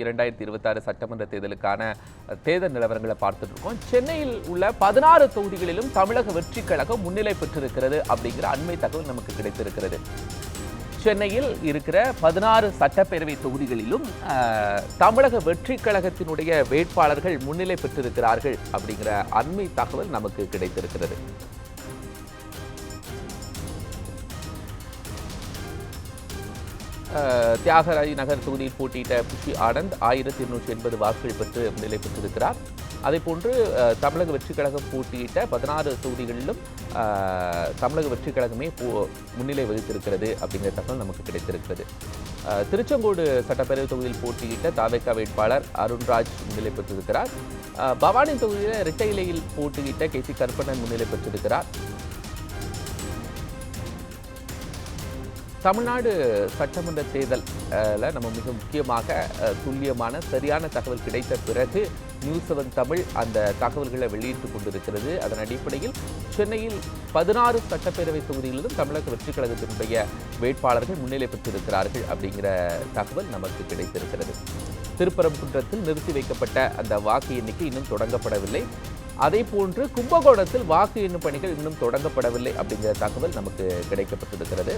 2026 சட்டமன்ற தேர்தலுக்கான தேர்தல் நிலவரங்களை பார்த்துட்டு இருக்கோம். சென்னையில் உள்ள 16 தொகுதிகளிலும் தமிழக வெற்றிக் கழகம் முன்னிலை பெற்றிருக்கிறது அப்படிங்கிற அண்மை தகவல் நமக்கு கிடைத்திருக்கிறது. சென்னையில் இருக்கிற 16 சட்டப்பேரவை தொகுதிகளிலும் தமிழக வெற்றிக் கழகத்தினுடைய வேட்பாளர்கள் முன்னிலை பெற்றிருக்கிறார்கள் அப்படிங்கிற அண்மை தகவல் நமக்கு கிடைத்திருக்கிறது. தியாகராஜ நகர் தொகுதியில் போட்டியிட்ட புஷி ஆனந்த் 1280 வாக்குகள் பெற்று முன்னிலை பெற்றிருக்கிறார். அதேபோன்று தமிழக வெற்றிக் கழகம் போட்டியிட்ட 16 தொகுதிகளிலும் தமிழக வெற்றிக் கழகமே முன்னிலை வகித்திருக்கிறது அப்படிங்கிற தகவல் நமக்கு கிடைத்திருக்கிறது. திருச்செங்கோடு சட்டப்பேரவை தொகுதியில் போட்டியிட்ட தாவேகா வேட்பாளர் அருண்ராஜ் முன்னிலை பெற்றிருக்கிறார். பவானி தொகுதியில் இரட்டை இலையில் போட்டியிட்ட KC கருப்பண்ணன் முன்னிலை பெற்றிருக்கிறார். தமிழ்நாடு சட்டமன்ற தேர்தலில் நம்ம மிக முக்கியமாக துல்லியமான சரியான தகவல் கிடைத்த பிறகு நியூஸ் 7 தமிழ் அந்த தகவல்களை வெளியிட்டுக் கொண்டிருக்கிறது. அதன் அடிப்படையில் சென்னையில் 16 சட்டப்பேரவை தொகுதிகளிலும் தமிழக வெற்றிக் கழகத்தினுடைய வேட்பாளர்கள் முன்னிலை பெற்றிருக்கிறார்கள் அப்படிங்கிற தகவல் நமக்கு கிடைத்திருக்கிறது. திருப்பரங்குன்றத்தில் நிறுத்தி வைக்கப்பட்ட அந்த வாக்கு எண்ணிக்கை இன்னும் தொடங்கப்படவில்லை. அதே போன்று கும்பகோணத்தில் வாக்கு எண்ணும் பணிகள் இன்னும் தொடங்கப்படவில்லை அப்படிங்கிற தகவல் நமக்கு கிடைக்கப்பட்டிருக்கிறது.